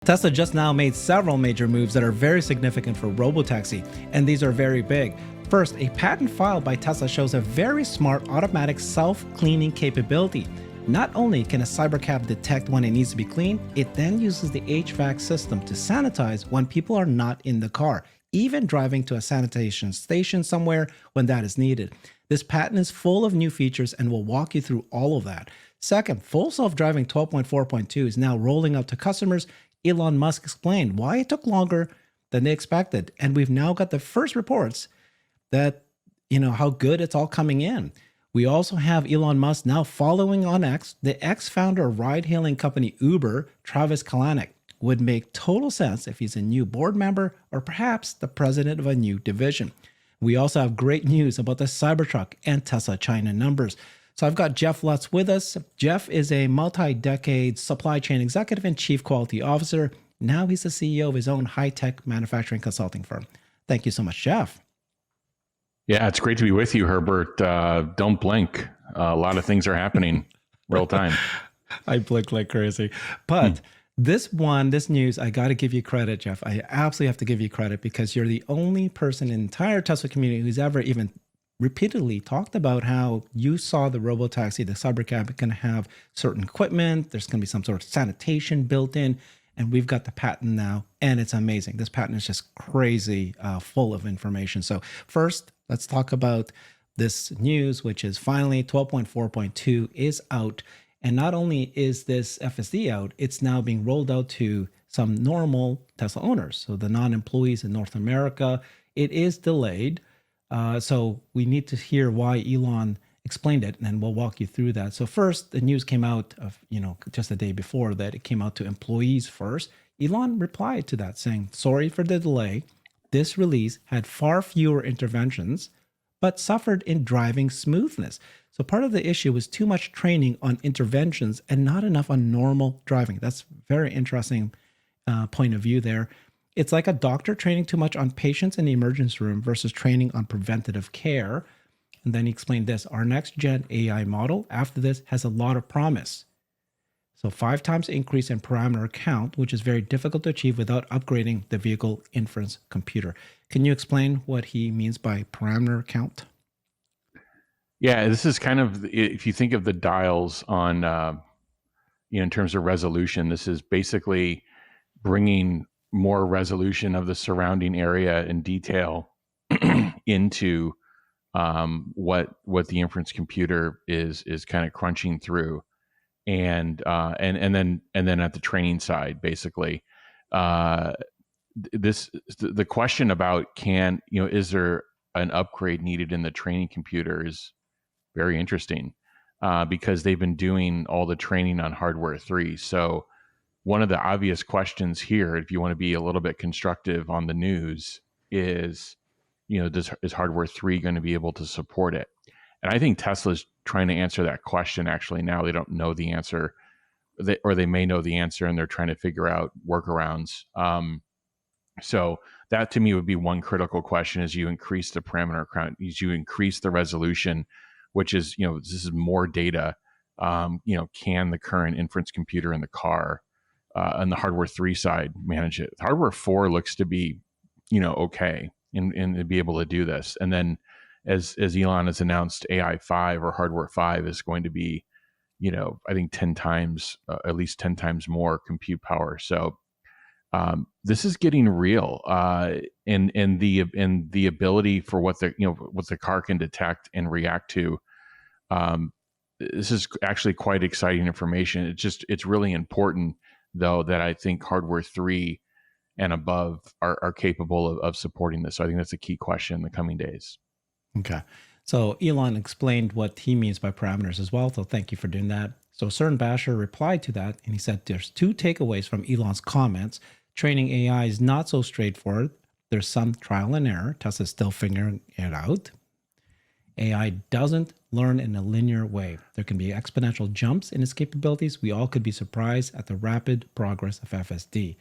Tesla just now made several major moves that are very significant for Robotaxi, and these are very big. First, a patent filed by Tesla shows a very smart automatic self-cleaning capability. Not only can a Cybercab detect when it needs to be cleaned, it then uses the HVAC system to sanitize when people are not in the car, even driving to a sanitation station somewhere when that is needed. This patent is full of new features and will walk you through all of that. Second, full self-driving 12.4.2 is now rolling out to customers. Elon Musk explained why it took longer than they expected, and we've now got the first reports that, how good it's all coming in. We also have Elon Musk now following on X. The ex-founder of ride-hailing company Uber, Travis Kalanick, would make total sense if he's a new board member or perhaps the president of a new division. We also have great news about the Cybertruck and Tesla China numbers. So I've got Jeff Lutz with us. Jeff is a multi-decade supply chain executive and chief quality officer. Now he's the CEO of his own high-tech manufacturing consulting firm. Thank you so much, Jeff. Yeah, it's great to be with you, Herbert. Don't blink. A lot of things are happening real time. I blink like crazy. But this news, I got to give you credit, Jeff. I absolutely have to give you credit because you're the only person in the entire Tesla community who's ever even repeatedly talked about how you saw the Robotaxi, the Cybercab, going to have certain equipment. There's going to be some sort of sanitation built in. And we've got the patent now, and it's amazing. This patent is just crazy, full of information. So first, let's talk about this news, which is finally 12.4.2 is out. And not only is this FSD out, it's now being rolled out to some normal Tesla owners. So the non-employees in North America, it is delayed. So we need to hear why Elon explained it, and then we'll walk you through that. So first, the news came out of, just the day before that it came out to employees first. Elon replied to that saying, sorry for the delay. This release had far fewer interventions, but suffered in driving smoothness. So part of the issue was too much training on interventions and not enough on normal driving. That's very interesting point of view there. It's like a doctor training too much on patients in the emergency room versus training on preventative care. And then he explained this, our next gen AI model after this has a lot of promise. So 5 times increase in parameter count, which is very difficult to achieve without upgrading the vehicle inference computer. Can you explain what he means by parameter count? Yeah, this is kind of, if you think of the dials on, in terms of resolution, this is basically bringing more resolution of the surrounding area and detail into what the inference computer is kind of crunching through, and then at the training side, basically, the question about is there an upgrade needed in the training computer is very interesting, because they've been doing all the training on hardware 3. So one of the obvious questions here, if you want to be a little bit constructive on the news, is, is hardware 3 going to be able to support it? And I think Tesla's trying to answer that question. Actually, now they don't know the answer, or they may know the answer, and they're trying to figure out workarounds. So that to me would be one critical question: as you increase the parameter count, as you increase the resolution, which is, this is more data. Can the current inference computer in the car, on the hardware 3 side, manage it? Hardware 4 looks to be, okay, and to be able to do this. And then as Elon has announced, AI 5 or hardware 5 is going to be, I think 10 times, at least 10 times more compute power. So this is getting real, and the ability for what the car can detect and react to. This is actually quite exciting information. It's really important, though, that I think hardware 3 and above are capable of supporting this. So I think that's a key question in the coming days. Okay. So Elon explained what he means by parameters as well. So thank you for doing that. So Cern Basher replied to that, and he said there's 2 takeaways from Elon's comments. Training AI is not so straightforward. There's some trial and error. Tesla's still figuring it out. AI doesn't learn in a linear way. There can be exponential jumps in its capabilities. We all could be surprised at the rapid progress of FSD.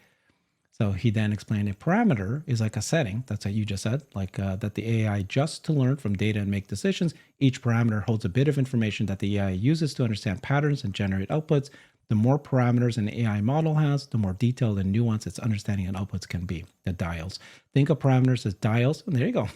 So he then explained a parameter is like a setting. That's what you just said, like that the AI adjusts to learn from data and make decisions. Each parameter holds a bit of information that the AI uses to understand patterns and generate outputs. The more parameters an AI model has, the more detailed and nuanced its understanding and outputs can be. The dials. Think of parameters as dials, and there you go,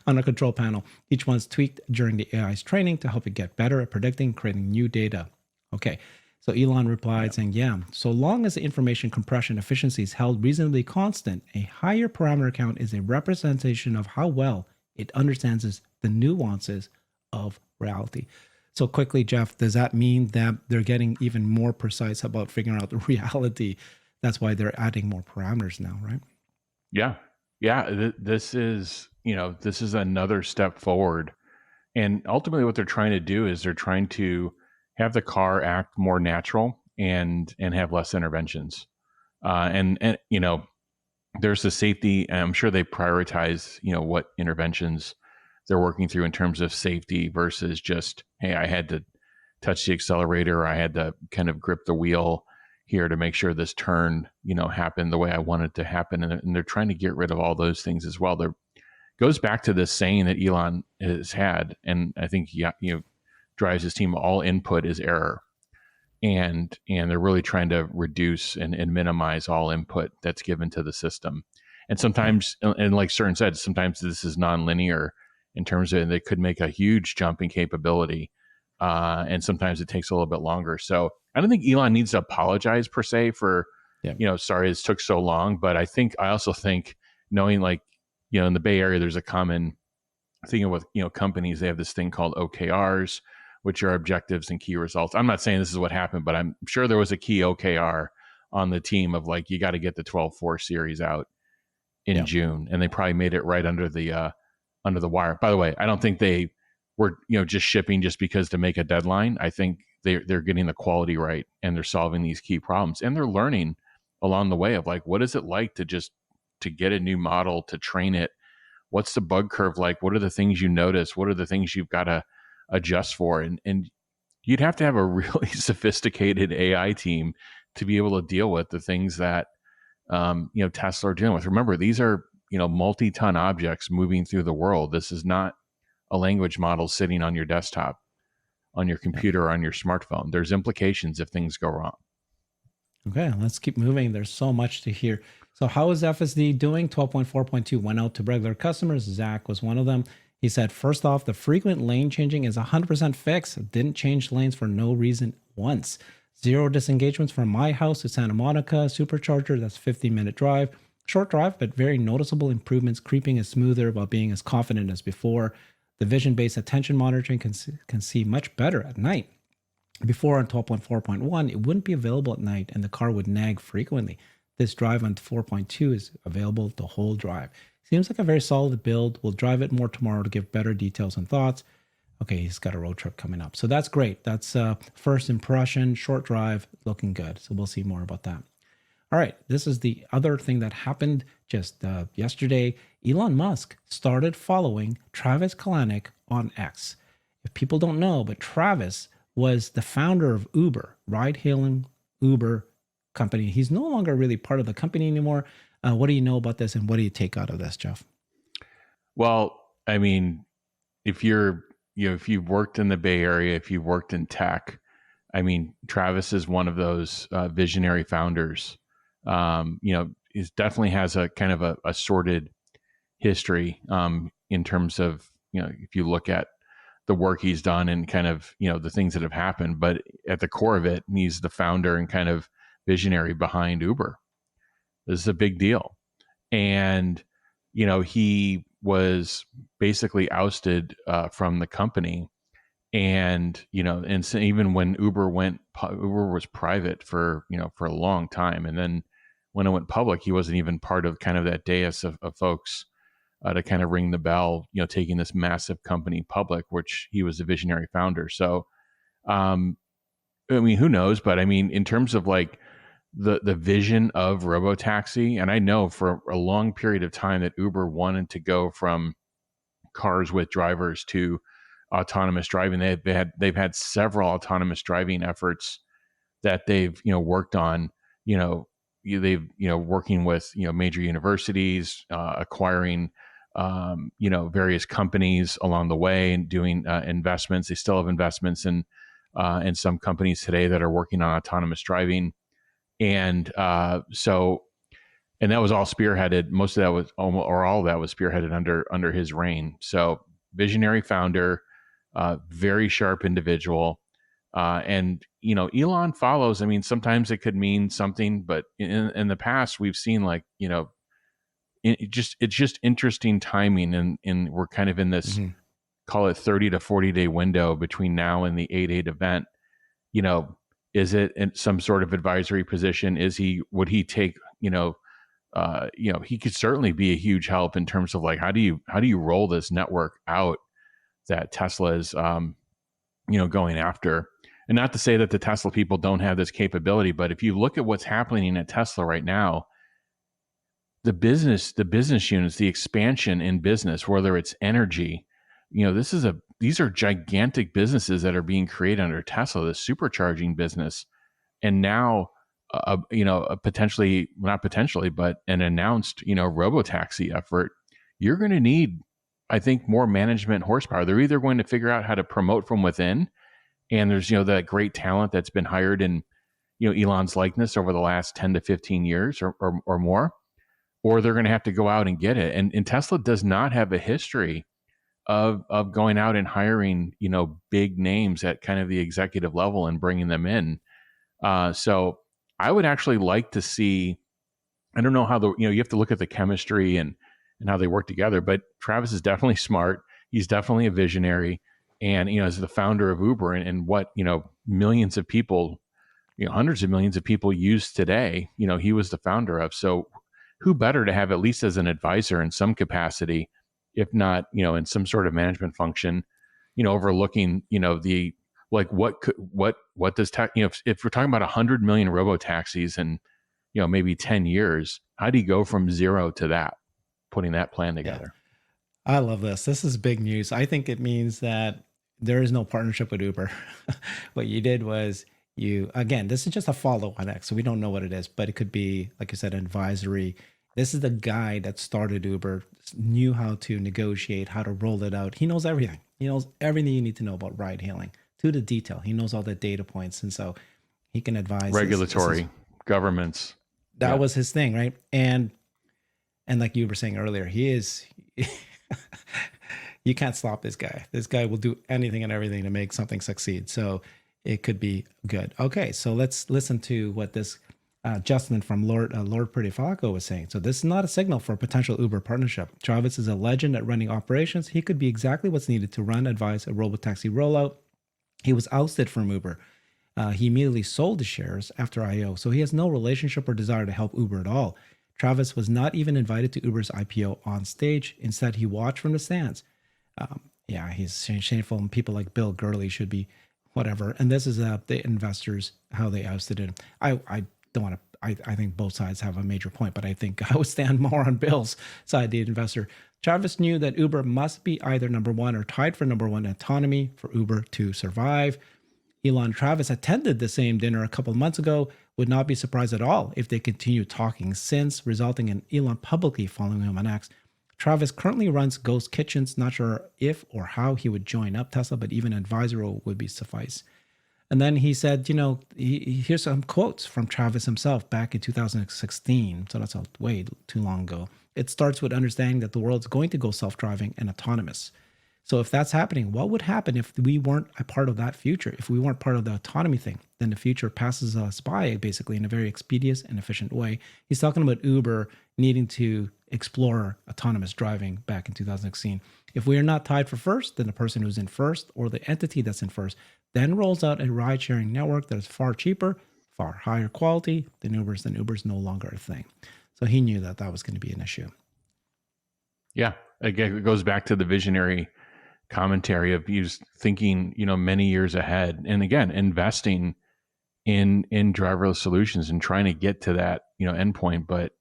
on a control panel. Each one's tweaked during the AI's training to help it get better at predicting, creating new data. Okay, so Elon replied saying, yeah, so long as the information compression efficiency is held reasonably constant, a higher parameter count is a representation of how well it understands the nuances of reality. So quickly, Jeff, does that mean that they're getting even more precise about figuring out the reality? That's why they're adding more parameters now, right? Yeah. Yeah. This is, this is another step forward. And ultimately what they're trying to do is they're trying to have the car act more natural and have less interventions. And there's the safety, and I'm sure they prioritize, what interventions they're working through in terms of safety versus just, hey, I had to touch the accelerator, or I had to kind of grip the wheel here to make sure this turn, happened the way I wanted it to happen. And they're trying to get rid of all those things as well. There goes back to this saying that Elon has had, and I think drives his team: all input is error. And they're really trying to reduce and minimize all input that's given to the system. And sometimes, and like Stern said, sometimes this is nonlinear in terms of they could make a huge jump in capability, and sometimes it takes a little bit longer. So I don't think Elon needs to apologize per se for, sorry this took so long. But I also think knowing, like, in the Bay Area, there's a common thing with companies. They have this thing called OKRs, which are objectives and key results. I'm not saying this is what happened, but I'm sure there was a key OKR on the team of, like, you got to get the 12.4 series out in June, and they probably made it right under the wire. By the way, I don't think they were just shipping just because to make a deadline. I think they're getting the quality right, and they're solving these key problems, and they're learning along the way of, like, what is it like to get a new model, to train it? What's the bug curve like? What are the things you notice? What are the things you've got to adjust for? And you'd have to have a really sophisticated AI team to be able to deal with the things that Tesla are dealing with. Remember, these are multi-ton objects moving through the world. This is not a language model sitting on your desktop, on your computer, or on your smartphone. There's implications if things go wrong. Okay, let's keep moving. There's so much to hear. So how is FSD doing? 12.4.2 went out to regular customers. Zach was one of them. He said, first off, the frequent lane changing is 100% fixed. It didn't change lanes for no reason once. 0 disengagements from my house to Santa Monica supercharger. That's 15-minute drive. Short drive, but very noticeable improvements. Creeping is smoother while being as confident as before. The vision-based attention monitoring can see much better at night. Before on 12.4.1, it wouldn't be available at night and the car would nag frequently. This drive on 4.2 is available the whole drive. Seems like a very solid build. We'll drive it more tomorrow to give better details and thoughts. Okay, he's got a road trip coming up. So that's great. That's first impression, short drive, looking good. So we'll see more about that. All right, this is the other thing that happened just yesterday. Elon Musk started following Travis Kalanick on X. If people don't know, but Travis was the founder of Uber, ride-hailing Uber company. He's no longer really part of the company anymore. What do you know about this, and what do you take out of this, Jeff? Well, I mean, if you've worked in the Bay Area, if you've worked in tech, I mean, Travis is one of those visionary founders. He definitely has a kind of a sordid history in terms of, if you look at the work he's done and kind of, the things that have happened. But at the core of it, he's the founder and kind of visionary behind Uber. This is a big deal. And, he was basically ousted from the company. And, and so even when Uber was private for a long time. And then when it went public, he wasn't even part of kind of that dais of folks to kind of ring the bell, taking this massive company public, which he was a visionary founder. So, I mean, who knows? But I mean, in terms of like the vision of Robotaxi, and I know for a long period of time that Uber wanted to go from cars with drivers to autonomous driving. They've had several autonomous driving efforts that they've worked on. They've working with major universities, acquiring various companies along the way, and doing investments. They still have investments in and some companies today that are working on autonomous driving. And and that was all spearheaded. Most of that was, or all of that was spearheaded under his reign. So visionary founder, very sharp individual. And Elon follows. I mean, sometimes it could mean something, but in the past we've seen, like, it's just interesting timing, and we're kind of in this, call it 30 to 40 day window between now and the 8/8 event. Is it in some sort of advisory position? Would he take, he could certainly be a huge help in terms of, like, how do you roll this network out that Tesla is, going after. And not to say that the Tesla people don't have this capability, but if you look at what's happening at Tesla right now, the business units, the expansion in business, whether it's energy, these are gigantic businesses that are being created under Tesla, the supercharging business. And now, potentially, not potentially, but an announced, Robotaxi effort. You're going to need, I think, more management horsepower. They're either going to figure out how to promote from within, and there's, that great talent that's been hired in, Elon's likeness over the last 10 to 15 years or more, or they're going to have to go out and get it. And Tesla does not have a history of going out and hiring, big names at kind of the executive level and bringing them in. So I would actually like to see, I don't know how you have to look at the chemistry and how they work together, but Travis is definitely smart. He's definitely a visionary. And, as the founder of Uber and what, millions of people, hundreds of millions of people use today, he was the founder of. So who better to have, at least as an advisor in some capacity, if not, in some sort of management function, overlooking, what does tech, if we're talking about 100 million robo-taxis and, maybe 10 years, how do you go from zero to that, putting that plan together? Yeah. I love this. This is big news. I think it means that there is no partnership with Uber. What you did was again, this is just a follow on X, so we don't know what it is, but it could be, like you said, an advisory. This is the guy that started Uber, knew how to negotiate, how to roll it out. He knows everything. He knows everything you need to know about ride hailing to the detail. He knows all the data points. And so he can advise regulatory governments. That was his thing, right? And like you were saying earlier, he is you can't stop this guy. This guy will do anything and everything to make something succeed. So it could be good. Okay, so let's listen to what this Justin from Lord Perdifaco was saying. So this is not a signal for a potential Uber partnership. Travis is a legend at running operations. He could be exactly what's needed to run, advise a robotaxi rollout. He was ousted from Uber. He immediately sold the shares after IO, so he has no relationship or desire to help Uber at all. Travis was not even invited to Uber's IPO on stage. Instead, he watched from the stands. He's shameful, and people like Bill Gurley should be whatever. And this is the investors, how they ousted him. I don't want to. I think both sides have a major point, but I think I would stand more on Bill's side, the investor. Travis knew that Uber must be either number one or tied for number one in autonomy for Uber to survive. Elon Travis attended the same dinner a couple of months ago, would not be surprised at all if they continue talking since, resulting in Elon publicly following him on X. Travis currently runs Ghost Kitchens, not sure if or how he would join up Tesla, but even an advisor would be suffice. And then he said, here's some quotes from Travis himself back in 2016. So that's way too long ago. It starts with understanding that the world's going to go self-driving and autonomous. So if that's happening, what would happen if we weren't a part of that future? If we weren't part of the autonomy thing, then the future passes us by basically in a very expeditious and efficient way. He's talking about Uber needing to explore autonomous driving back in 2016. If we are not tied for first, then the person who's in first or the entity that's in first then rolls out a ride-sharing network that is far cheaper, far higher quality than Uber's, then Uber's no longer a thing. So he knew that that was going to be an issue. Yeah, again, it goes back to the visionary commentary of you thinking, many years ahead, and again, investing in driverless solutions and trying to get to that, endpoint. But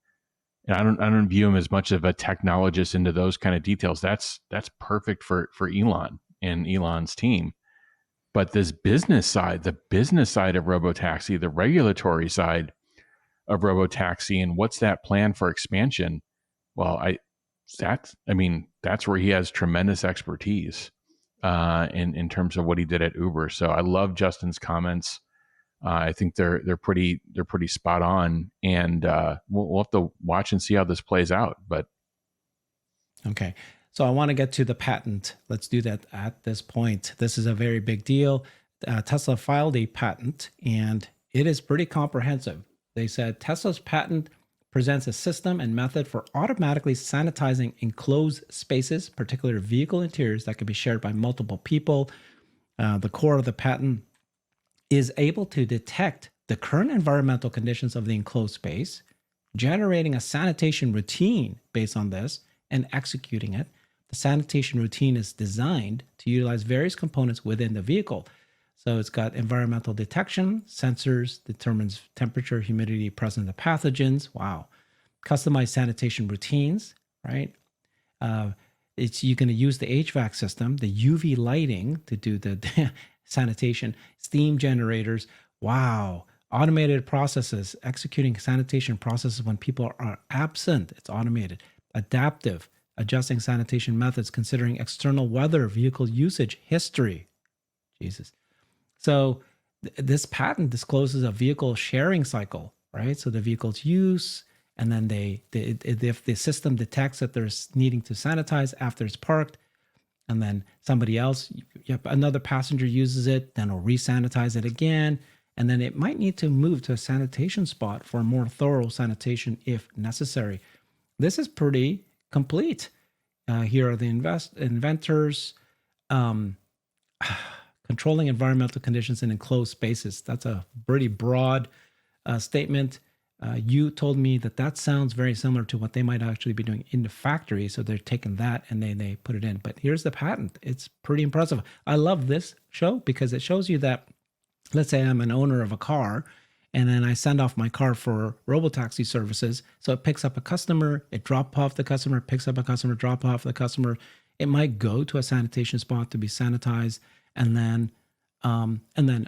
I don't view him as much of a technologist into those kind of details. That's perfect for Elon and Elon's team. But this business side, the business side of Robotaxi, the regulatory side of Robotaxi, and what's that plan for expansion? Well, that's where he has tremendous expertise. in terms of what he did at Uber. So I love Justin's comments. I think they're pretty spot on, and we'll have to watch and see how this plays out. But Okay. So I want to get to the patent. Let's do that at this point. This is a very big deal. Tesla filed a patent, and it is pretty comprehensive. They said Tesla's patent presents a system and method for automatically sanitizing enclosed spaces, particularly vehicle interiors that can be shared by multiple people. The core of the patent is able to detect the current environmental conditions of the enclosed space, generating a sanitation routine based on this, and executing it. The sanitation routine is designed to utilize various components within the vehicle. So it's got environmental detection, sensors, determines temperature, humidity, presence of pathogens. Wow. Customized sanitation routines, right? You're going to use the HVAC system, the UV lighting to do the sanitation, steam generators. Wow. Automated processes, executing sanitation processes when people are absent. It's automated. Adaptive, adjusting sanitation methods, considering external weather, vehicle usage, history. Jesus. So this patent discloses a vehicle sharing cycle, right? So the vehicle's use, and then if the system detects that there's needing to sanitize after it's parked, and then somebody else, another passenger uses it, then it'll re-sanitize it again, and then it might need to move to a sanitation spot for more thorough sanitation if necessary. This is pretty complete. Here are the inventors. Controlling environmental conditions in enclosed spaces. That's a pretty broad statement. You told me that sounds very similar to what they might actually be doing in the factory. So they're taking that and they put it in. But here's the patent. It's pretty impressive. I love this show because it shows you that, let's say I'm an owner of a car, and then I send off my car for Robotaxi services. So it picks up a customer, it drops off the customer, picks up a customer, drop off the customer. It might go to a sanitation spot to be sanitized, and then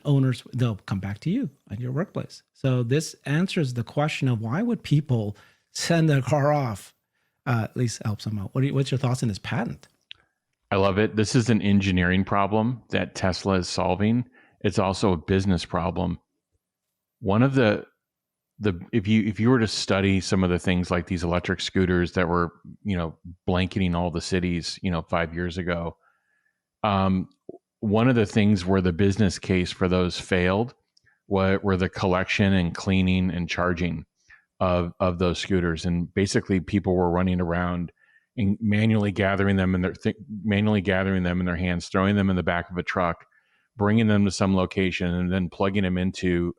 owners, they'll come back to you at your workplace. So this answers the question of why would people send their car off? At least helps them out. What's your thoughts on this patent? I love it. This is an engineering problem that Tesla is solving. It's also a business problem. One of the if you were to study some of the things like these electric scooters that were, blanketing all the cities, 5 years ago, one of the things where the business case for those failed were the collection and cleaning and charging of those scooters. And basically people were running around and manually gathering them in their hands, throwing them in the back of a truck, bringing them to some location, and then plugging them into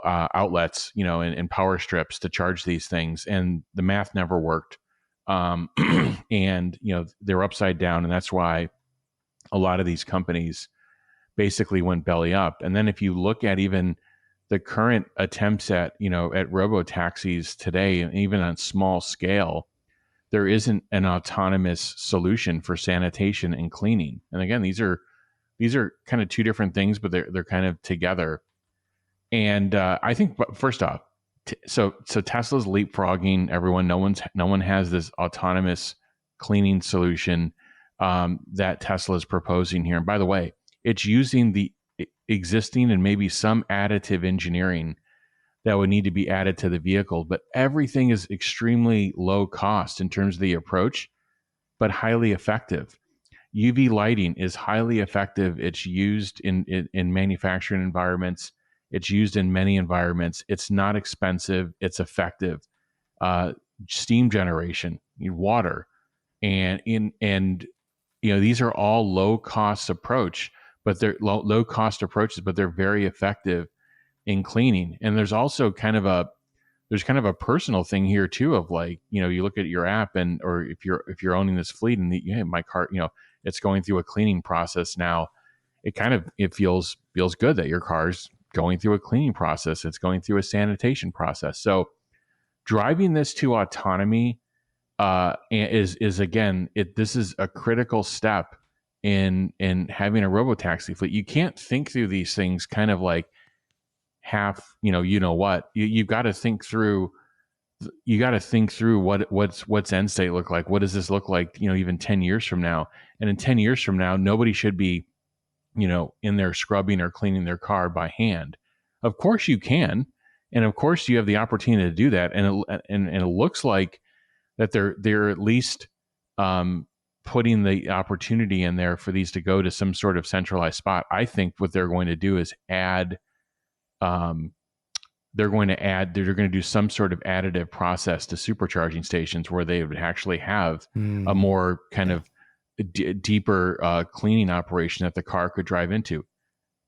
outlets, and power strips to charge these things. And the math never worked. And they're upside down. And that's why a lot of these companies basically went belly up. And then if you look at even the current attempts at robo-taxis today, and even on small scale, there isn't an autonomous solution for sanitation and cleaning. And again, these are kind of two different things, but they're kind of together. And I think, first off, so Tesla's leapfrogging everyone. No one has this autonomous cleaning solution that Tesla is proposing here. And by the way, it's using the existing and maybe some additive engineering that would need to be added to the vehicle. But everything is extremely low cost in terms of the approach, but highly effective. UV lighting is highly effective. It's used in manufacturing environments. It's used in many environments. It's not expensive. It's effective. Steam generation, water, and these are all low cost approach, but they're low cost approaches, but they're very effective in cleaning. And there's also kind of a personal thing here too of like, you look at your app or if you're owning this fleet and my car, it's going through a cleaning process now. It feels good that your car's going through a cleaning process. It's going through a sanitation process. So driving this to autonomy is again, this is a critical step in having a robotaxi fleet. You can't think through these things kind of like half, you've got to think through you got to think through what's end state look like. What does this look like, even 10 years from now? And in 10 years from now, nobody should be, in there scrubbing or cleaning their car by hand. Of course you can. And of course you have the opportunity to do that. And it looks like that they're at least putting the opportunity in there for these to go to some sort of centralized spot. I think what they're going to do is add, they're going to do some sort of additive process to supercharging stations where they would actually have a more kind of deeper cleaning operation that the car could drive into.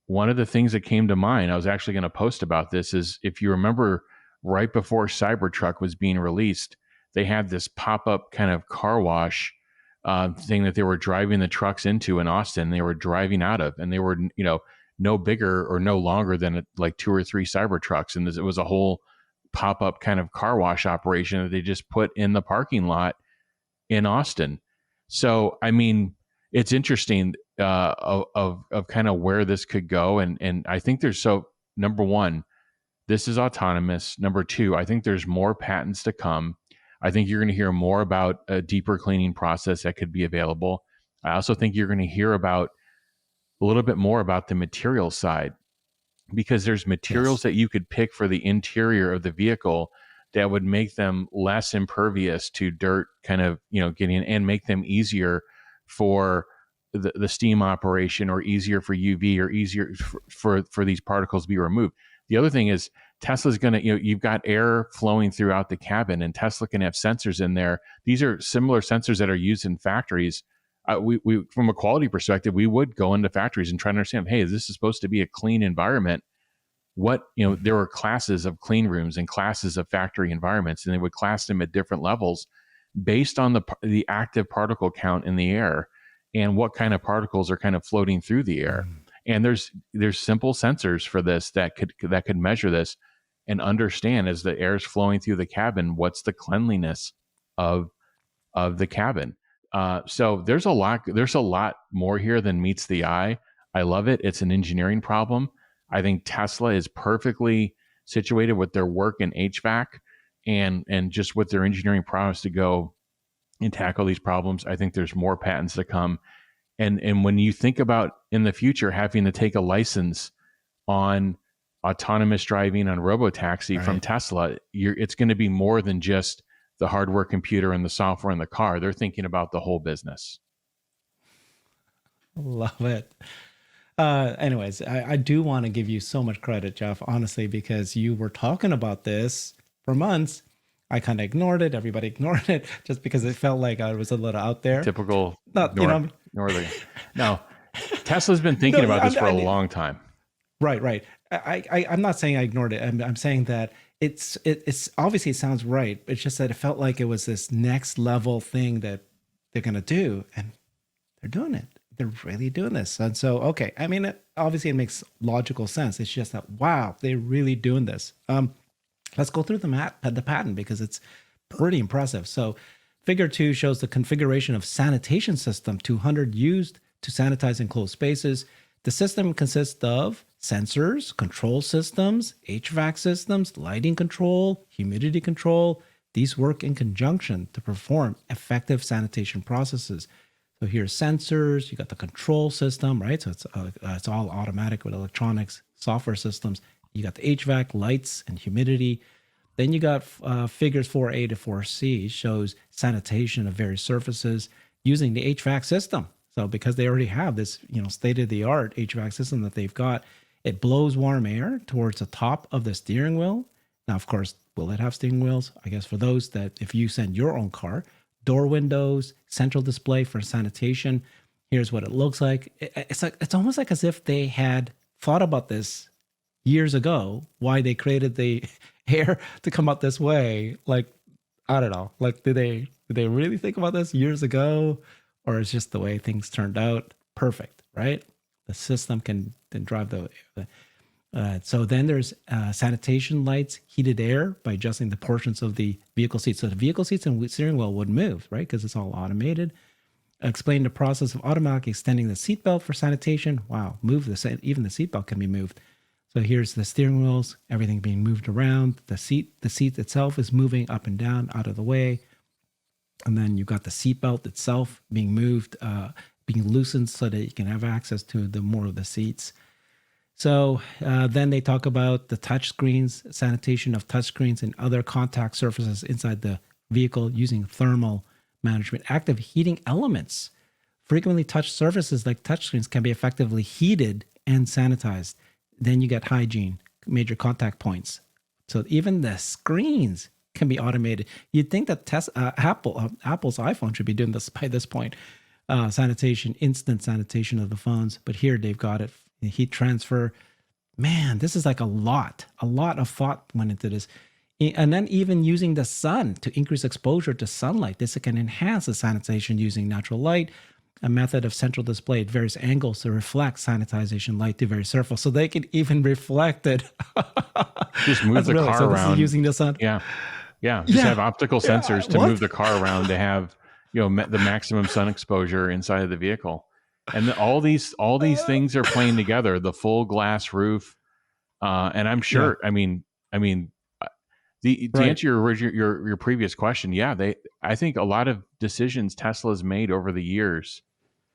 One of the things that came to mind, I was actually going to post about this, is if you remember right before Cybertruck was being released, they had this pop-up kind of car wash thing that they were driving the trucks into in Austin. They were driving out of, and they were, no bigger or no longer than like 2 or 3 Cybertrucks. And it was a whole pop-up kind of car wash operation that they just put in the parking lot in Austin. So, I mean, it's interesting of kind of where this could go. And I think number one, this is autonomous. Number two, I think there's more patents to come. I think you're going to hear more about a deeper cleaning process that could be available. I also think you're going to hear about a little bit more about the material side, because there's materials that you could pick for the interior of the vehicle that would make them less impervious to dirt kind of, getting in, and make them easier for the steam operation, or easier for UV, or easier for these particles to be removed. The other thing is Tesla's going to, you've got air flowing throughout the cabin, and Tesla can have sensors in there. These are similar sensors that are used in factories. We from a quality perspective, we would go into factories and try to understand, hey, this is supposed to be a clean environment. There were classes of clean rooms and classes of factory environments, and they would class them at different levels based on the active particle count in the air and what kind of particles are kind of floating through the air. And there's simple sensors for this that could measure this and understand, as the air is flowing through the cabin, what's the cleanliness of the cabin. So there's a lot more here than meets the eye. I love it. It's an engineering problem. I think Tesla is perfectly situated with their work in HVAC and just with their engineering prowess to go and tackle these problems. I think there's more patents to come. And when you think about in the future having to take a license on autonomous driving on Robotaxi from Tesla, it's going to be more than just the hardware computer and the software in the car. They're thinking about the whole business. Love it. Anyways, I do want to give you so much credit, Jeff, honestly, because you were talking about this for months. I kind of ignored it. Everybody ignored it just because it felt like I was a little out there. Typical northern. No, Tesla's been thinking about this for a long time. Right. I'm not saying I ignored it. I'm saying that it's obviously it sounds right. It's just that it felt like it was this next level thing that they're going to do, and they're doing it. They're really doing this. And so, okay. I mean, obviously it makes logical sense. It's just that, wow, they're really doing this. Let's go through the patent because it's pretty impressive. So figure 2 shows the configuration of sanitation system 200 used to sanitize enclosed spaces. The system consists of sensors, control systems, HVAC systems, lighting control, humidity control. These work in conjunction to perform effective sanitation processes. So here's sensors, you got the control system, right? So it's all automatic with electronics, software systems. You got the HVAC, lights, and humidity. Then you got figures 4A to 4C shows sanitation of various surfaces using the HVAC system. So because they already have this, state-of-the-art HVAC system that they've got, it blows warm air towards the top of the steering wheel. Now, of course, will it have steering wheels? I guess for those that if you send your own car, door windows, central display for sanitation. Here's what it looks like. It's almost like as if they had thought about this years ago, why they created the air to come out this way. Like, I don't know. Like, did they really think about this years ago? Or is just the way things turned out perfect, right? The system can then drive so then there's sanitation lights, heated air by adjusting the portions of the vehicle seats. So the vehicle seats and steering wheel would move, right? Because it's all automated. Explain the process of automatically extending the seatbelt for sanitation. Wow, even the seatbelt can be moved. So here's the steering wheels, everything being moved around. The seat itself is moving up and down out of the way. And then you've got the seat belt itself being moved, being loosened so that you can have access to the more of the seats. So then they talk about the touch screens, sanitation of touch screens and other contact surfaces inside the vehicle using thermal management. Active heating elements. Frequently touched surfaces like touchscreens can be effectively heated and sanitized. Then you get hygiene, major contact points. So even the screens can be automated. You'd think that Apple's iPhone should be doing this by this point. Sanitation, instant sanitation of the phones. But here they've got it. Heat transfer. Man, this is like a lot of thought went into this. And then even using the sun to increase exposure to sunlight. This can enhance the sanitation using natural light, a method of central display at various angles to reflect sanitization light to various surface. So they can even reflect it. Just move the car around. This is using the sun. Yeah. Just have optical sensors to move the car around to have, the maximum sun exposure inside of the vehicle. And all these things are playing together. The full glass roof, and I'm sure. To answer your previous question, I think a lot of decisions Tesla's made over the years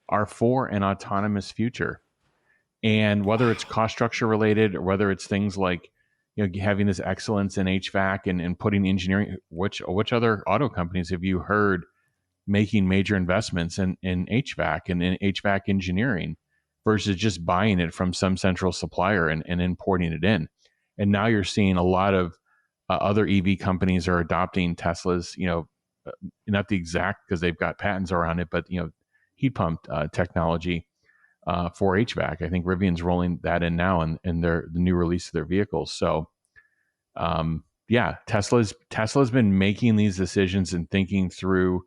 are for an autonomous future, and whether it's cost structure related or whether it's things like having this excellence in HVAC and putting engineering. Which other auto companies have you heard making major investments in HVAC and in HVAC engineering versus just buying it from some central supplier and importing it in? And now you're seeing a lot of other EV companies are adopting Tesla's, not the exact because they've got patents around it, but heat pump technology for HVAC. I think Rivian's rolling that in now in the new release of their vehicles. So, Tesla's been making these decisions and thinking through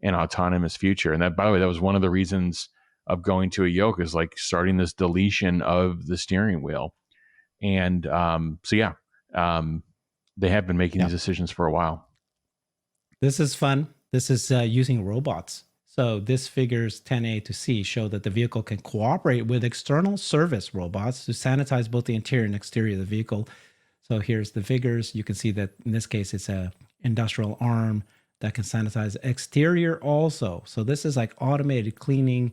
an autonomous future. And that, by the way, that was one of the reasons of going to a yoke, is like starting this deletion of the steering wheel. And they have been making these decisions for a while. This is fun. This is using robots. So this figures 10A to C show that the vehicle can cooperate with external service robots to sanitize both the interior and exterior of the vehicle. So here's the figures. You can see that in this case, it's a industrial arm that can sanitize exterior also. So this is like automated cleaning,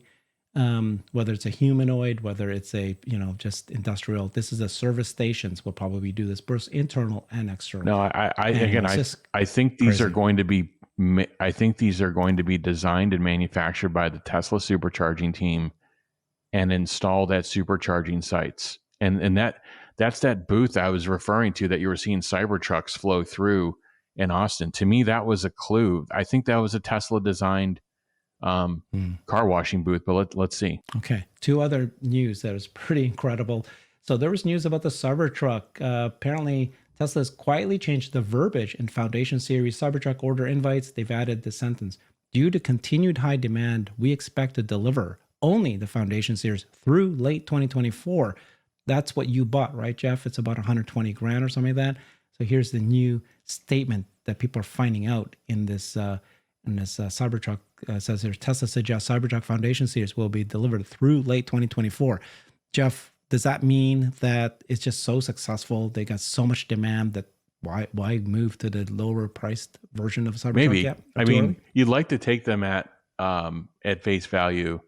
whether it's a humanoid, whether it's a, just industrial. This is a service stations will probably do this, both internal and external. No, I think these are going to be, designed and manufactured by the Tesla supercharging team and installed at supercharging sites. And that's that booth I was referring to that you were seeing Cybertrucks flow through in Austin. To me, that was a clue. I think that was a Tesla designed car washing booth, but let's see. Okay. Two other news that is pretty incredible. So there was news about the Cybertruck. Apparently Tesla has quietly changed the verbiage in Foundation Series Cybertruck order invites. They've added the sentence, due to continued high demand, we expect to deliver only the Foundation Series through late 2024. That's what you bought, right, Jeff? It's about 120 grand or something like that. So here's the new statement that people are finding out in this Cybertruck. Says here, Tesla suggests Cybertruck Foundation Series will be delivered through late 2024. Jeff, does that mean that it's just so successful? They got so much demand that why move to the lower priced version of Cybertruck? Maybe. Yet? I mean, you'd like to take them at face value.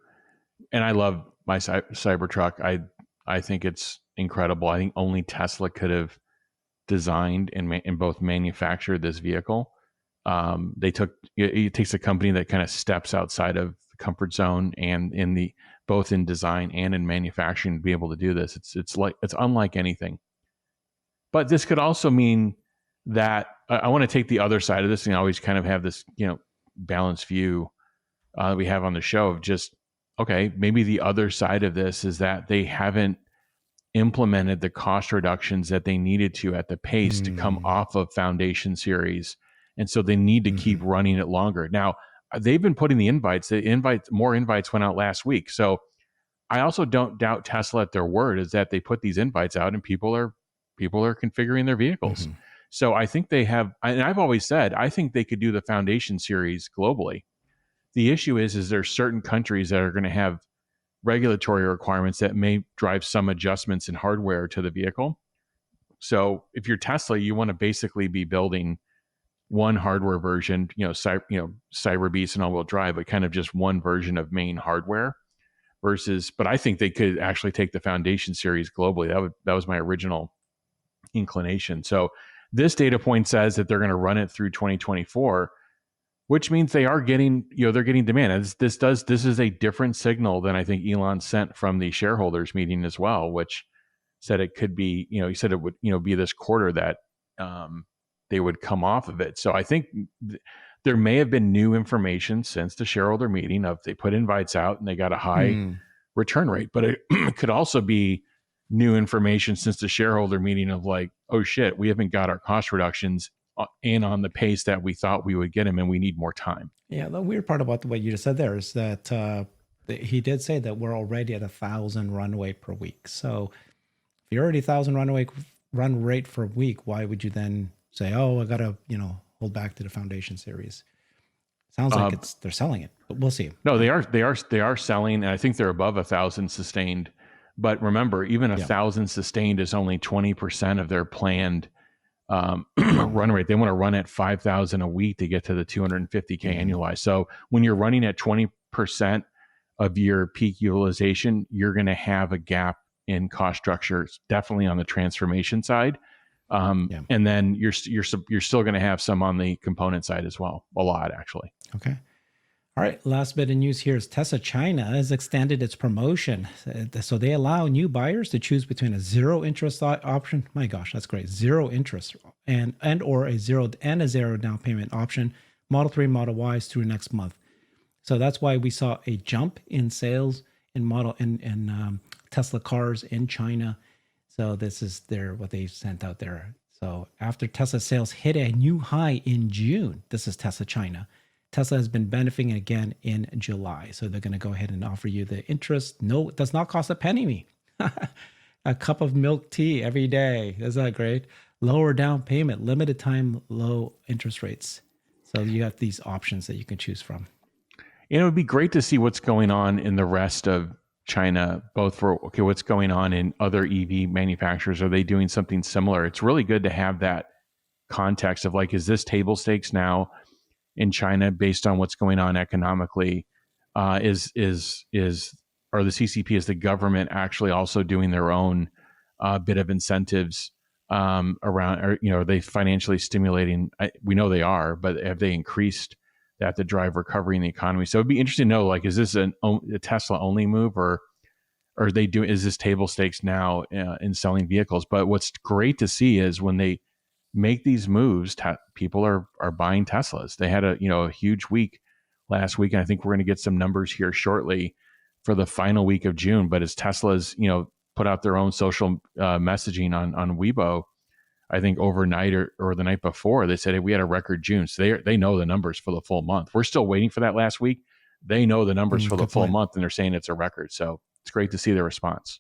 And I love my Cybertruck. I think it's incredible. I think only Tesla could have designed and both manufactured this vehicle. It takes a company that kind of steps outside of the comfort zone and both in design and in manufacturing to be able to do this. It's unlike anything. But this could also mean that I want to take the other side of this, and I always kind of have this, balanced view that we have on the show of just, okay, maybe the other side of this is that they haven't implemented the cost reductions that they needed to at the pace to come off of Foundation Series. And so they need to keep running it longer. Now, they've been putting more invites went out last week. So I also don't doubt Tesla at their word, is that they put these invites out and people are configuring their vehicles. So I think they have, and I've always said, I think they could do the Foundation Series globally. The issue is there's certain countries that are going to have regulatory requirements that may drive some adjustments in hardware to the vehicle. So if you're Tesla, you want to basically be building one hardware version, Cyber Beast and all-wheel drive, but kind of just one version of main hardware versus. But I think they could actually take the Foundation series globally. That was my original inclination. So this data point says that they're going to run it through 2024, which means they are getting, they're getting demand. And this is a different signal than I think Elon sent from the shareholders meeting as well, which said it could be, he said it would, be this quarter that they would come off of it. So I think there may have been new information since the shareholder meeting of they put invites out and they got a high return rate, but it could also be new information since the shareholder meeting of like, oh shit, we haven't got our cost reductions in on the pace that we thought we would get them, and we need more time. Yeah, the weird part about what you just said there is that he did say that we're already at 1,000 runway per week. So if you're already 1,000 run rate for a week, why would you then say, oh, I gotta hold back to the Foundation series? Sounds like they're selling it, but we'll see. No, they are selling, and I think they're above 1,000 sustained. But remember, even 1,000 sustained is only 20% of their planned run rate. They want to run at 5,000 a week to get to the 250K annualized. So when you're running at 20% of your peak utilization, you're going to have a gap in cost structure, definitely on the transformation side. And then you're still going to have some on the component side as well. A lot, actually. Okay. All right. Last bit of news here is Tesla China has extended its promotion. So they allow new buyers to choose between a zero interest option. My gosh, that's great. Zero interest and or a zero down payment option. Model 3, Model Ys through next month. So that's why we saw a jump in sales in Tesla cars in China. So this is what they sent out there. So after Tesla sales hit a new high in June, this is Tesla China. Tesla has been benefiting again in July. So they're going to go ahead and offer you the interest. No, it does not cost a penny. A cup of milk tea every day. Isn't that great? Lower down payment, limited time, low interest rates. So you have these options that you can choose from. And it would be great to see what's going on in the rest of China, both for, what's going on in other EV manufacturers. Are they doing something similar? It's really good to have that context of like, is this table stakes now in China based on what's going on economically? Are the CCP, is the government actually also doing their own bit of incentives around, or are they financially stimulating? We know they are, but have they increased that to drive recovery in the economy? So it'd be interesting to know, like, is this a Tesla only move, or are they doing? Is this table stakes now in selling vehicles? But what's great to see is when they make these moves, people are buying Teslas. They had a huge week last week, and I think we're going to get some numbers here shortly for the final week of June. But as Tesla's put out their own social messaging on Weibo, I think overnight or the night before, they said, hey, we had a record June. So they know the numbers for the full month. We're still waiting for that last week. They know the numbers for the full month, and they're saying it's a record. So it's great to see the response.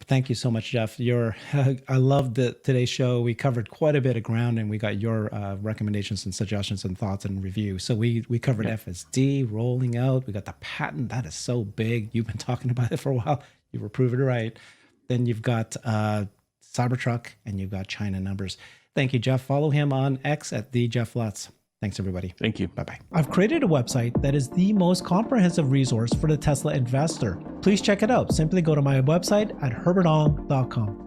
Thank you so much, Jeff. I loved today's show. We covered quite a bit of ground, and we got your recommendations and suggestions and thoughts and review. So we covered FSD, rolling out. We got the patent. That is so big. You've been talking about it for a while. You were proving it right. Then you've got Cybertruck, and you've got China numbers. Thank you, Jeff. Follow him on X at @TheJeffLutz. Thanks, everybody. Thank you. Bye-bye. I've created a website that is the most comprehensive resource for the Tesla investor. Please check it out. Simply go to my website at herbertong.com.